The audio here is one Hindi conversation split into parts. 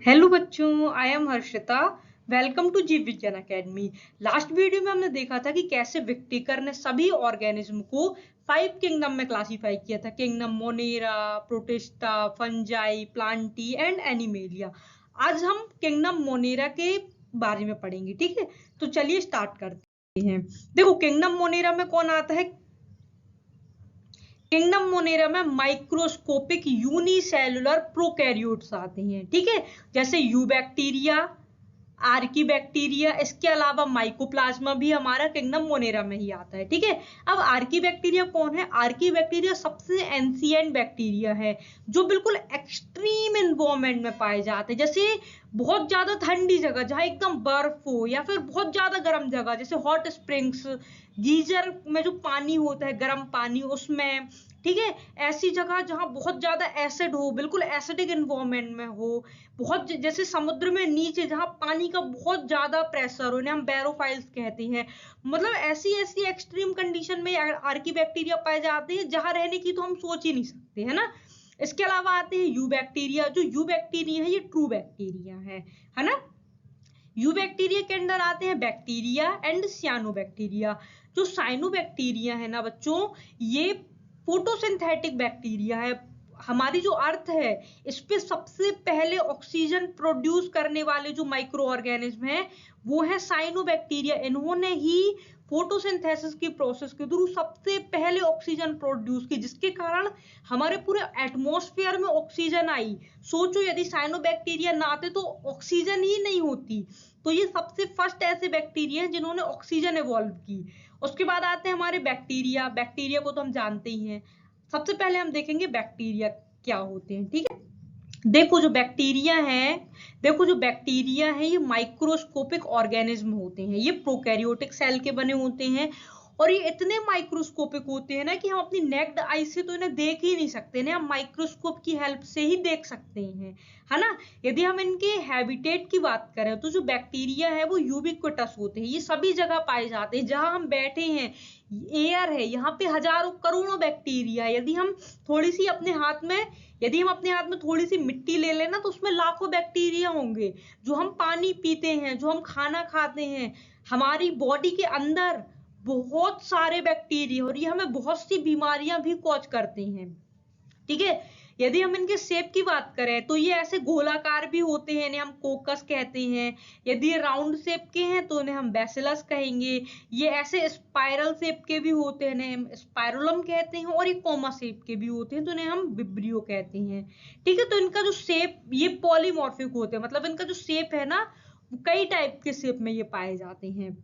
हेलो बच्चों, I am Harshita. Welcome to Jeev Vigyan academy. Last video में हमने देखा था कि कैसे विक्टिकर ने सभी ऑर्गेनिज्म को 5 किंगडम में क्लासिफाई किया था। Kingdom Monera, protista, fungi, Plantae and animalia. आज हम किंगडम मोनेरा के बारे में पढ़ेंगे, ठीक है। तो चलिए स्टार्ट करते हैं। देखो, किंगडम मोनेरा में कौन आता है? किंगडम मोनेरा में माइक्रोस्कोपिक यूनिसेलुलर प्रोकैरियोट्स आते हैं, ठीक है। जैसे यूबैक्टीरिया, आर्की बैक्टीरिया, इसके अलावा माइकोप्लाज्मा भी हमारा किंगडम मोनेरा में ही आता है, ठीक है। अब आर्की बैक्टीरिया कौन है? आर्की बैक्टीरिया सबसे एंशिएंट बैक्टीरिया है जो बिल्कुल एक्सट्रीम एनवायरमेंट में पाए जाते हैं। जैसे बहुत ज्यादा ठंडी जगह जहां एकदम बर्फ हो, या फिर बहुत ज्यादा गर्म जगह जैसे हॉट स्प्रिंग्स, गीजर में जो पानी होता है गर्म पानी उसमें, ठीक है। ऐसी जगह जहां बहुत ज्यादा एसिड हो, बिल्कुल एसिडिक एनवायरमेंट में हो, बहुत जैसे समुद्र में नीचे जहां पानी का बहुत ज्यादा प्रेशर हो, इन्हें हम बैरोफाइल्स कहते हैं। मतलब ऐसी ऐसी एक्सट्रीम कंडीशन में आर्की बैक्टीरिया पाए जाते हैं जहां रहने की तो हम सोच ही नहीं सकते, है ना। इसके अलावा आते हैं यू बैक्टीरिया। जो यू बैक्टीरिया है ये ट्रू बैक्टीरिया है ना। यू बैक्टीरिया के अंदर आते हैं बैक्टीरिया एंड सियानो बैक्टीरिया। जो साइनो बैक्टीरिया है ना बच्चों, ये फोटोसिंथेटिक बैक्टीरिया है। हमारी जो अर्थ है इस पे सबसे पहले ऑक्सीजन प्रोड्यूस करने वाले जो माइक्रो ऑर्गेनिज्म है वो है साइनो बैक्टीरिया। इन्होंने ही फोटोसिंथेसिस की प्रोसेस के थ्रू सबसे पहले ऑक्सीजन प्रोड्यूस की, जिसके कारण हमारे पूरे एटमॉस्फेयर में ऑक्सीजन आई। सोचो यदि साइनो बैक्टीरिया ना आते तो ऑक्सीजन ही नहीं होती। तो ये सबसे फर्स्ट ऐसे बैक्टीरिया हैं जिन्होंने ऑक्सीजन इवॉल्व की। उसके बाद आते हैं हमारे बैक्टीरिया। बैक्टीरिया को तो हम जानते ही हैं। सबसे पहले हम देखेंगे बैक्टीरिया क्या होते हैं, ठीक है। देखो जो बैक्टीरिया है ये माइक्रोस्कोपिक ऑर्गेनिज्म होते हैं। ये प्रोकैरियोटिक सेल के बने होते हैं और ये इतने माइक्रोस्कोपिक होते हैं ना कि हम अपनी नेक्ड आई से तो इन्हें देख ही नहीं सकते, इन्हें हम माइक्रोस्कोप की हेल्प से ही देख सकते हैं, है ना। यदि हम इनके हैबिटेट की बात करें तो जो बैक्टीरिया है वो यूबिक्विटस होते हैं। ये सभी जगह पाए जाते हैं। जहां हम बैठे हैं एयर है, यहाँ पे हजारों करोड़ों बैक्टीरिया। यदि हम अपने हाथ में थोड़ी सी मिट्टी ले लेना तो उसमें लाखों बैक्टीरिया होंगे। जो हम पानी पीते हैं, जो हम खाना खाते हैं, हमारी बॉडी के अंदर बहुत सारे बैक्टीरिया, और ये हमें बहुत सी बीमारियां भी कॉज करते हैं, ठीक है। यदि हम इनके शेप की बात करें तो ये ऐसे गोलाकार भी होते हैं, इन्हें हम कोकस कहते हैं। यदि ये राउंड शेप के हैं तो इन्हें हम बैसिलस कहेंगे। ये ऐसे स्पाइरल शेप के भी होते हैं, इन्हें हम स्पाइरोलम कहते हैं। और ये कोमा शेप के भी होते हैं तो इन्हें हम विब्रियो कहते हैं, ठीक है। तो इनका जो शेप, ये पॉलीमॉर्फिक होते हैं, मतलब इनका जो शेप है ना कई टाइप के शेप में ये पाए जाते हैं।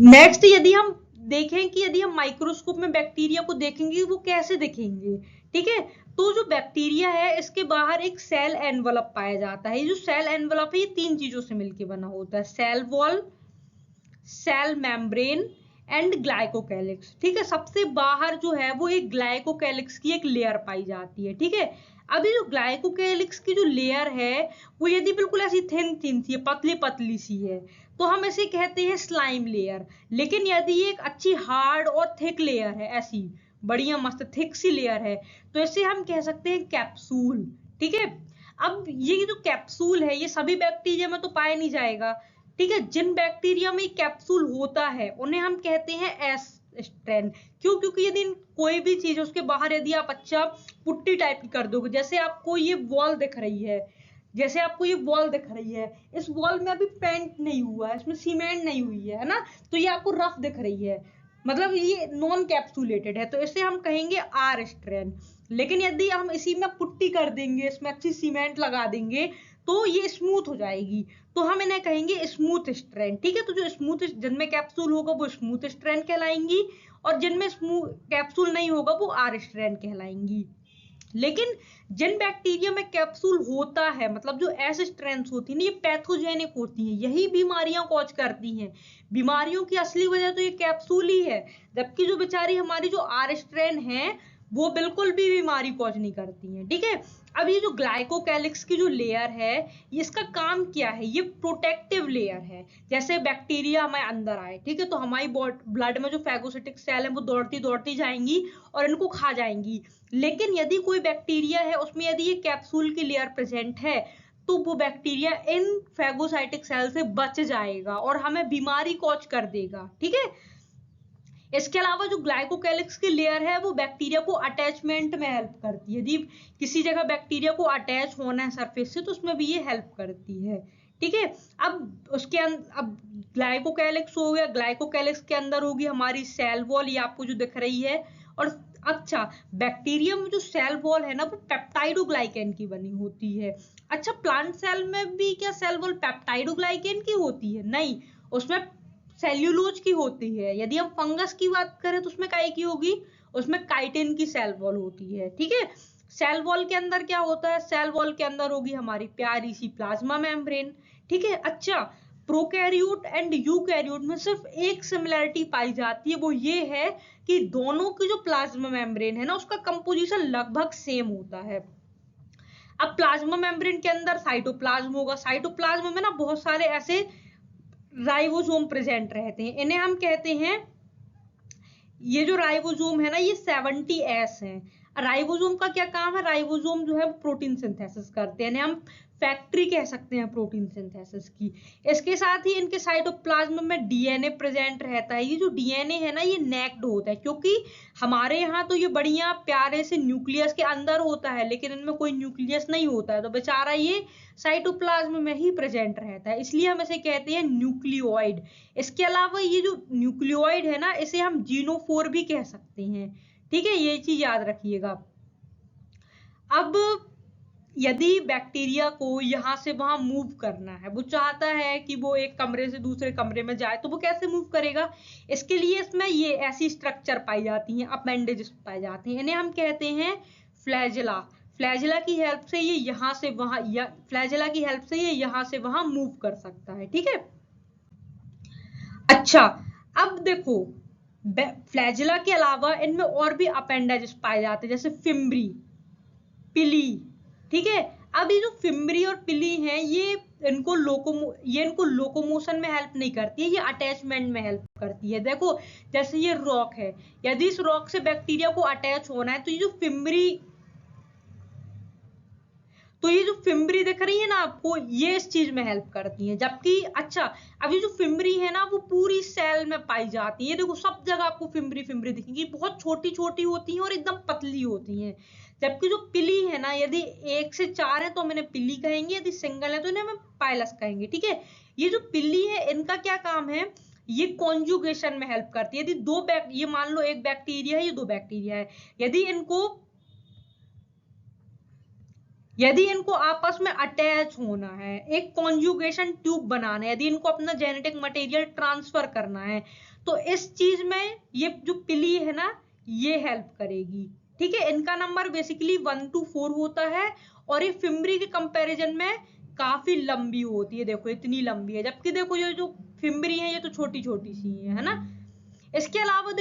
नेक्स्ट यदि हम देखें कि यदि हम माइक्रोस्कोप में बैक्टीरिया को देखेंगे वो कैसे दिखेंगे, ठीक है। तो जो बैक्टीरिया है इसके बाहर एक सेल एनवलप पाया जाता है। ये जो सेल एनवलप है ये 3 चीजों से मिलकर बना होता है: cell wall, cell membrane and glycocalyx, ठीक है। सबसे बाहर जो है वो एक ग्लाइकोकैलिक्स की एक लेयर पाई जाती है, ठीक है। अभी जो ग्लाइकोकैलिक्स की जो लेयर है वो यदि बिल्कुल ऐसी थिन थिन सी, पतली पतली सी है तो हम इसे कहते हैं स्लाइम लेयर। लेकिन यदि ये एक अच्छी हार्ड और थिक लेयर है, ऐसी बढ़िया मस्त थिक सी लेयर है, तो इसे हम कह सकते हैं कैप्सूल, ठीक है। अब ये जो कैप्सूल है ये सभी बैक्टीरिया में तो पाया नहीं जाएगा, ठीक है। जिन बैक्टीरिया में कैप्सूल होता है उन्हें हम कहते हैं एस स्ट्रेन। क्यों? क्योंकि यदि कोई भी चीज उसके बाहर यदि आप अच्छा पुट्टी टाइप की कर दोगे, जैसे आपको ये वॉल दिख रही है, इस वॉल में अभी पेंट नहीं हुआ है, इसमें सीमेंट नहीं हुई है ना, तो ये आपको रफ दिख रही है, मतलब ये नॉन कैप्सुलेटेड है, तो इसे हम कहेंगे आर स्ट्रेन। लेकिन यदि हम इसी में पुट्टी कर देंगे, इसमें अच्छी सीमेंट लगा देंगे तो ये स्मूथ हो जाएगी, तो हम इन्हें कहेंगे स्मूथ स्ट्रैंड, ठीक है। तो जो स्मूथ, जिनमें कैप्सूल होगा वो स्मूथ स्ट्रैंड कहलाएंगी, और जिनमें कैप्सूल नहीं होगा वो आर स्ट्रैंड कहलाएंगी। लेकिन जिन बैक्टीरिया में कैप्सूल होता है, मतलब जो एस स्ट्रेंथ होती है ना, ये पैथोजेनिक होती हैं, यही बीमारियां कॉज करती हैं। बीमारियों की असली वजह तो ये कैप्सूल ही है, जबकि जो बेचारी हमारी जो आर स्ट्रेन है वो बिल्कुल भी बीमारी कॉज नहीं करती हैं, ठीक है। अब ये जो ग्लाइकोकैलिक्स की जो लेयर है, इसका काम क्या है, ये प्रोटेक्टिव लेयर है। जैसे बैक्टीरिया हमारे अंदर आए, ठीक है, तो हमारी ब्लड में जो फैगोसिटिक सेल है वो दौड़ती दौड़ती जाएंगी और इनको खा जाएंगी। लेकिन यदि कोई बैक्टीरिया है, उसमें यदि ये कैप्सूल की लेयर प्रेजेंट है, तो वो बैक्टीरिया इन फैगोसाइटिक सेल से बच जाएगा और हमें बीमारी कॉज कर देगा, ठीक है। इसके अलावा जो ग्लाइकोकैलिक्स की लेयर है वो बैक्टीरिया को अटैचमेंट में हेल्प करती है। यदि किसी जगह बैक्टीरिया को अटैच होना है सरफेस से, तो उसमें भी ये हेल्प करती है, ठीक है। अब उसके अब ग्लाइकोकैलिक्स हो गया, ग्लाइकोकैलिक्स के अंदर होगी हमारी सेल वॉल, ये आपको जो दिख रही है। और अच्छा, बैक्टीरिया में जो सेल वॉल है ना, वो पेप्टाइडोग्लाइकेन की बनी होती है। अच्छा, प्लांट सेल में भी क्या सेल वॉल पेप्टाइडोग्लाइकेन की होती है? नहीं, उसमें सेल्यूलोज की होती है। यदि हम फंगस की बात करें तो उसमें काय की होगी? उसमें काइटिन की सेल वॉल होती है, ठीक है। सेल वॉल के अंदर क्या होता है? सेल वॉल के अंदर होगी हमारी प्यारी सी प्लाज्मा मेम्ब्रेन, ठीक है। अच्छा, प्रोकैरियोट एंड यूकैरियोट में सिर्फ एक सिमिलरिटी पाई जाती है, वो ये है कि दोनों की जो प्लाज्मा मेम्ब्रेन है ना, उसका कंपोजिशन लगभग सेम होता है। अब प्लाज्मा मेम्ब्रेन के अंदर साइटोप्लाज्म होगा। साइटोप्लाज्म में ना बहुत सारे ऐसे राइबोसोम प्रेजेंट रहते हैं, इन्हें हम कहते हैं, ये जो राइबोसोम है ना, ये 70S है। राइबोसोम का क्या काम है? राइबोसोम जो है प्रोटीन सिंथेसिस करते हैं, हम फैक्ट्री कह सकते हैं प्रोटीन सिंथेसिस की। इसके साथ ही इनके साइटोप्लाज्म में डीएनए प्रेजेंट रहता है। ये जो डीएनए है ना, ये नेक्ड होता है, क्योंकि हमारे यहाँ तो ये बढ़िया प्यारे से न्यूक्लियस के अंदर होता है, लेकिन इनमें कोई न्यूक्लियस नहीं होता है, तो बेचारा ये साइटोप्लाज्म में ही प्रेजेंट रहता है, इसलिए हम इसे कहते हैं न्यूक्लियोइड। इसके अलावा ये जो न्यूक्लियोइड है ना, इसे हम जीनोफोर भी कह सकते हैं, ठीक है, ये चीज याद रखिएगा। अब यदि बैक्टीरिया को यहां से वहां मूव करना है, वो चाहता है कि वो एक कमरे से दूसरे कमरे में जाए, तो वो कैसे मूव करेगा? इसके लिए इसमें ये ऐसी स्ट्रक्चर पाई जाती हैं, अपेंडेजेस पाए जाते हैं, इन्हें हम कहते हैं फ्लैजेला। फ्लैजेला की हेल्प से ये यहां से वहां, फ्लैजेला की हेल्प से ये यहां से वहां मूव कर सकता है, ठीक है। अच्छा, अब देखो, फ्लैजेला के अलावा इनमें और भी अपेंडेजेस पाए जाते हैं, जैसे फिम्ब्री, पिली, ठीक है। अब ये जो फिम्ब्री और पिली हैं, ये इनको लोकोमोशन में हेल्प नहीं करती है, ये अटैचमेंट में हेल्प करती है। देखो, जैसे ये रॉक है, यदि इस रॉक से बैक्टीरिया को अटैच होना है, तो ये जो फिम्ब्री दिख रही है ना आपको, ये इस चीज में हेल्प करती है। जबकि अच्छा, अभी जो फिम्ब्री है ना, वो पूरी सेल में पाई जाती है। देखो, सब जगह आपको फिम्ब्री फिम्ब्री दिखेंगी, बहुत छोटी छोटी होती हैं और एकदम पतली होती हैं। जबकि जो पिली है ना, यदि 1 से 4 है तो हम इन्हें पिली कहेंगे, यदि सिंगल है तो इन्हें हम पाइलस कहेंगे, ठीक है। ये जो पिली है, इनका क्या काम है? ये कॉन्जुगेशन में हेल्प करती है। यदि ये मान लो एक बैक्टीरिया है, ये 2 बैक्टीरिया है, यदि इनको आपस में अटैच होना है, एक कॉन्जुगेशन ट्यूब बनाना है, यदि इनको अपना जेनेटिक मटेरियल ट्रांसफर करना है, तो इस चीज में ये जो पिली है ना, ये हेल्प करेगी, ठीक है। इनका नंबर बेसिकली 1 to 4 होता है, और ये फिम्ब्री के कंपैरिजन में काफी लंबी होती है। देखो, इतनी लंबी है, जबकि देखो ये जो फिम्ब्री है, ये तो छोटी छोटी सी है ना। इसके अलावा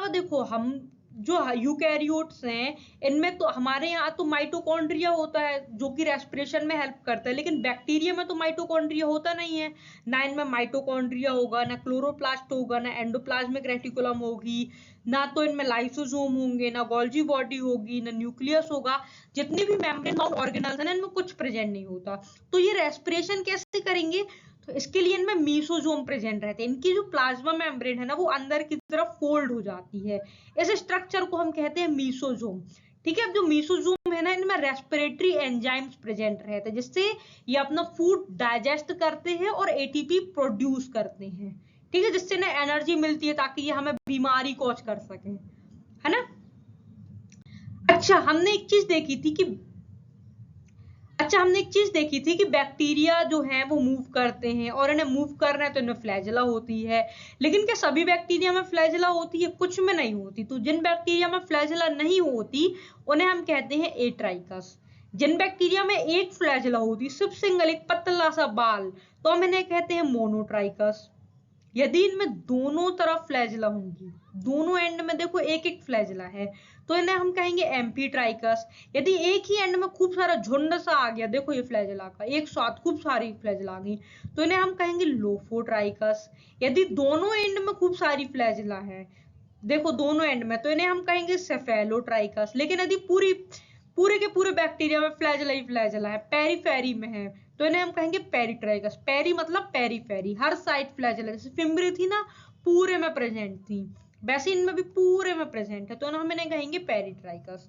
देखो, हम जो यूकैरियोट्स हैं, इनमें तो हमारे यहाँ तो माइटोकॉन्ड्रिया होता है, जो कि रेस्पिरेशन में हेल्प करता है, लेकिन बैक्टीरिया में तो माइटोकॉन्ड्रिया होता नहीं है। ना इनमें माइटोकॉन्ड्रिया होगा, ना क्लोरोप्लास्ट होगा, ना एंडोप्लाज्मिक रेटिकुलम होगी, ना तो इनमें लाइसोसोम होंगे, ना गोल्जी बॉडी होगी, ना न्यूक्लियस होगा। जितनी भी मेम्ब्रेन बाउंड ऑर्गेनल्स हैं, इनमें कुछ प्रेजेंट नहीं होता। तो ये रेस्पिरेशन कैसे करेंगे? तो इसके लिए इनमें मीसोजोम प्रेजेंट रहते हैं। इनकी जो प्लाज्मा मेम्ब्रेन है ना, वो अंदर की तरफ फोल्ड हो जाती है, इस स्ट्रक्चर को हम कहते हैं मीसोजोम, ठीक है। अब जो मीसोजोम है ना, इनमें रेस्पिरेटरी एंजाइम्स प्रेजेंट रहते हैं, जिससे ये अपना फूड डाइजेस्ट करते हैं और एटीपी प्रोड्यूस करते हैं, ठीक है, जिससे इन्हें एनर्जी मिलती है, ताकि ये हमें बीमारी कॉज कर सके, है ना। अच्छा, हमने एक चीज देखी थी कि बैक्टीरिया जो है वो मूव करते हैं, और इन्हें मूव करना है तो इनमें फ्लैजेला होती है। लेकिन क्या सभी बैक्टीरिया में फ्लैजेला होती है? कुछ में नहीं होती। तो जिन बैक्टीरिया में फ्लैजेला नहीं होती, उन्हें हम कहते हैं एट्राइकस। जिन बैक्टीरिया में एक फ्लैजेला होती, सिर्फ सिंगल, एक पतला सा बाल, तो हम इन्हें कहते हैं मोनोट्राइकस। यदि इनमें दोनों तरफ फ्लैजेला होंगी, दोनों एंड में देखो एक एक फ्लैजेला है, तो इन्हें हम कहेंगे एम्फीट्राइकस। यदि एक ही एंड में खूब सारा झुंड सा आ गया, देखो ये फ्लैजेला का एक साथ खूब सारी फ्लैजेला आ गई, तो इन्हें हम कहेंगे लोफोट्राइकस। यदि दोनों एंड में खूब सारी फ्लैजेला है, देखो दोनों एंड में, तो इन्हें हम कहेंगे सेफेलोट्राइकस। लेकिन यदि पूरे के पूरे बैक्टीरिया में फ्लैजेला ही फ्लैजेला है, पेरीफेरी में है, तो इन्हें हम कहेंगे पेरीट्राइकस। पेरी मतलब पेरीफेरी, हर साइड फ्लैजेला। जैसे फिम्बरी थी ना, पूरे में प्रेजेंट थी, वैसे इनमें भी पूरे में प्रेजेंट है, तो हम इन्हें कहेंगे पेरीट्राइकस।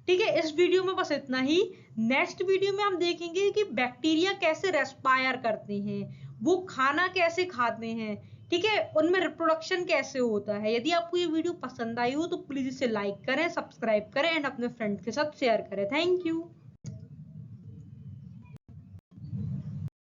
ठीक है, इस वीडियो में बस इतना ही। नेक्स्ट वीडियो में हम देखेंगे कि बैक्टीरिया कैसे रेस्पायर करते हैं, वो खाना कैसे खाते हैं, ठीक है, उनमें रिप्रोडक्शन कैसे होता है। यदि आपको ये वीडियो पसंद आई हो तो प्लीज इसे लाइक करें, सब्सक्राइब करें एंड अपने फ्रेंड के साथ शेयर करें। Thank you.